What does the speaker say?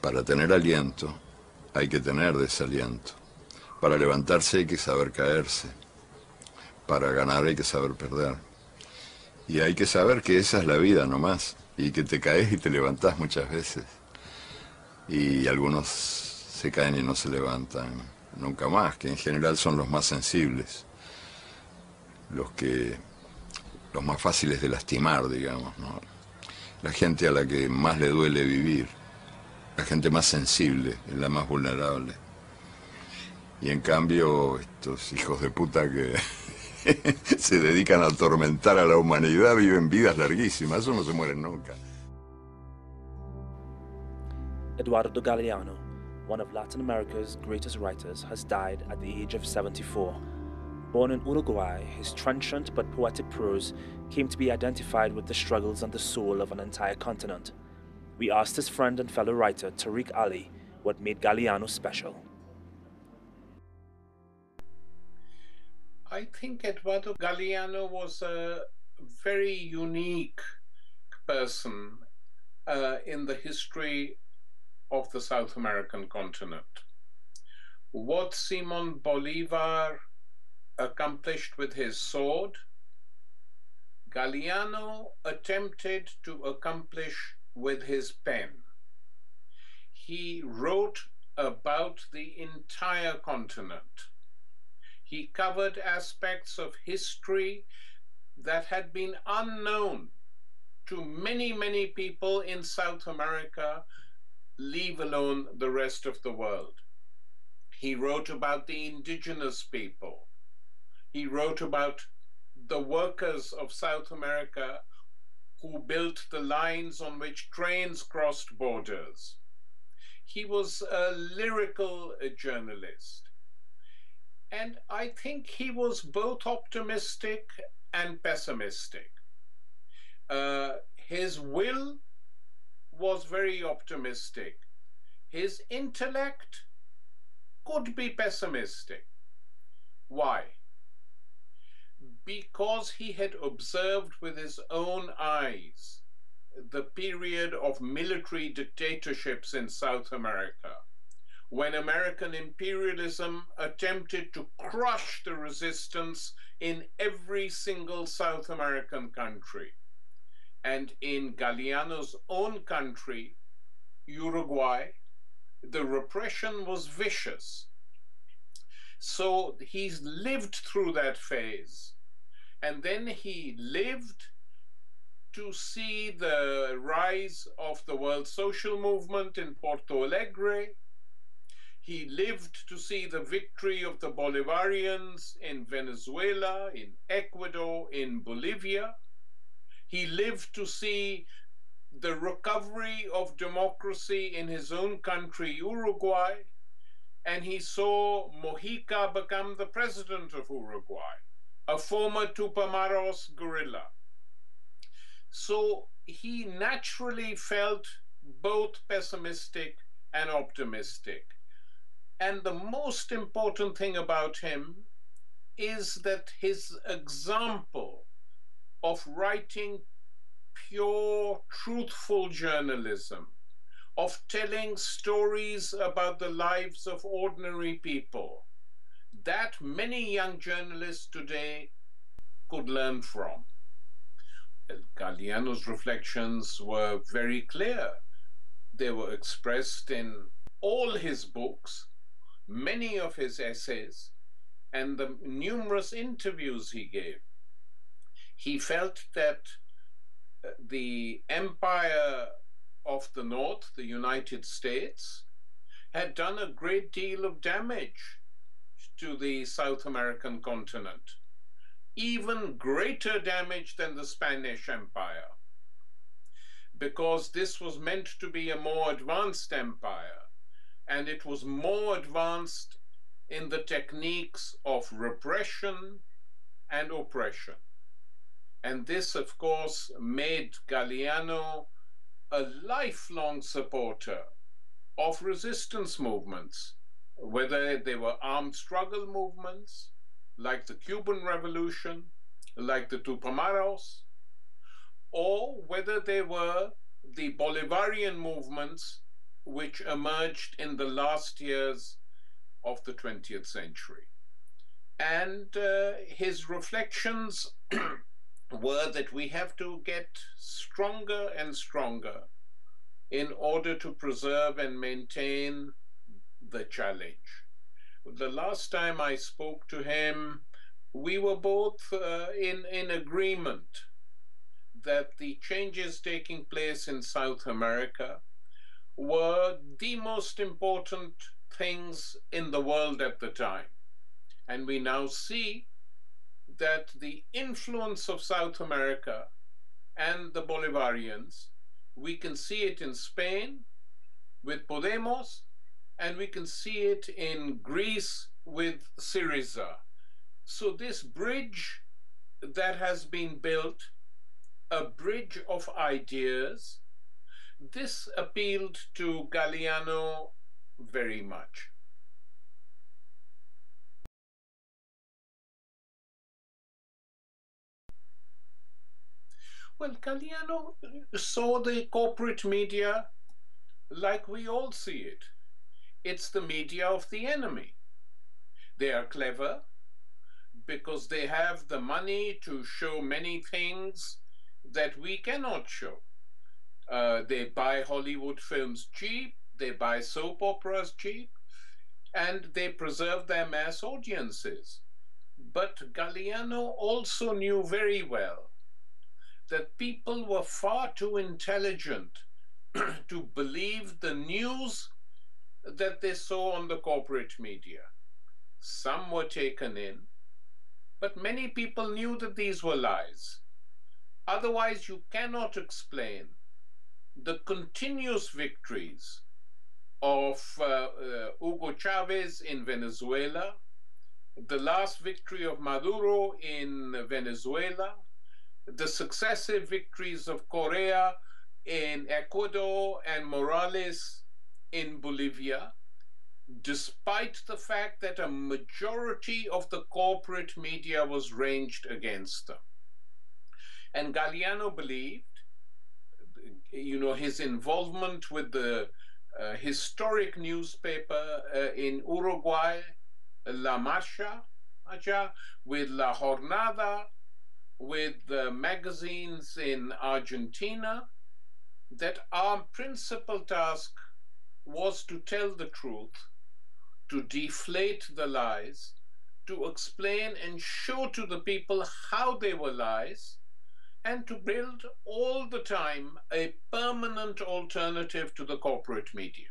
Para tener aliento hay que tener desaliento. Para levantarse hay que saber caerse. Para ganar hay que saber perder. Y hay que saber que esa es la vida nomás. Y que te caes y te levantás muchas veces. Y algunos se caen y no se levantan nunca más, que en general son los más sensibles, los más fáciles de lastimar, digamos, ¿no? La gente a la que más le duele vivir, la gente más sensible, es la más vulnerable. Y en cambio, estos hijos de puta que se dedican a atormentar a la humanidad viven vidas larguísimas, eso no se mueren nunca. Eduardo Galeano, one of Latin America's greatest writers, has died at the age of 74. Born in Uruguay, his trenchant but poetic prose came to be identified with the struggles and the soul of an entire continent. We asked his friend and fellow writer Tariq Ali what made Galeano special. I think Eduardo Galeano was a very unique person in the history of the South American continent. What Simon Bolivar accomplished with his sword, Galeano attempted to accomplish with his pen. He wrote about the entire continent. He covered aspects of history that had been unknown to many, many people in South America, leave alone the rest of the world. He wrote about the indigenous people. He wrote about the workers of South America who built the lines on which trains crossed borders. He was a lyrical journalist. And I think he was both optimistic and pessimistic. His will was very optimistic. His intellect could be pessimistic. Why? Because he had observed with his own eyes the period of military dictatorships in South America, when American imperialism attempted to crush the resistance in every single South American country. And in Galeano's own country, Uruguay, the repression was vicious. So he's lived through that phase, and then he lived to see the rise of the World Social Movement in Porto Alegre. He lived to see the victory of the Bolivarians in Venezuela, in Ecuador, in Bolivia. He lived to see the recovery of democracy in his own country, Uruguay, and he saw Mojica become the president of Uruguay, a former Tupamaros guerrilla. So he naturally felt both pessimistic and optimistic. And the most important thing about him is that his example of writing pure, truthful journalism, of telling stories about the lives of ordinary people, that many young journalists today could learn from. Galeano's reflections were very clear. They were expressed in all his books, many of his essays, and the numerous interviews he gave. He felt that the empire of the North, the United States, had done a great deal of damage to the South American continent, even greater damage than the Spanish Empire, because this was meant to be a more advanced empire, and it was more advanced in the techniques of repression and oppression. And this, of course, made Galeano a lifelong supporter of resistance movements, whether they were armed struggle movements, like the Cuban Revolution, like the Tupamaros, or whether they were the Bolivarian movements which emerged in the last years of the 20th century. And his reflections were that we have to get stronger and stronger in order to preserve and maintain the challenge. The last time I spoke to him, we were both in agreement that the changes taking place in South America were the most important things in the world at the time. And we now see that the influence of South America and the Bolivarians, we can see it in Spain with Podemos, and we can see it in Greece with Syriza. So this bridge that has been built, a bridge of ideas, this appealed to Galeano very much. Well, Galeano saw the corporate media like we all see it. It's the media of the enemy. They are clever because they have the money to show many things that we cannot show. They buy Hollywood films cheap, they buy soap operas cheap, and they preserve their mass audiences. But Galeano also knew very well that people were far too intelligent to believe the news that they saw on the corporate media. Some were taken in, but many people knew that these were lies. Otherwise, you cannot explain the continuous victories of Hugo Chavez in Venezuela, the last victory of Maduro in Venezuela, the successive victories of Correa in Ecuador and Morales in Bolivia, despite the fact that a majority of the corporate media was ranged against them. And Galeano believed, his involvement with the historic newspaper in Uruguay, La Marcha, with La Jornada, with the magazines in Argentina, that our principal task was to tell the truth, to deflate the lies, to explain and show to the people how they were lies, and to build all the time a permanent alternative to the corporate media.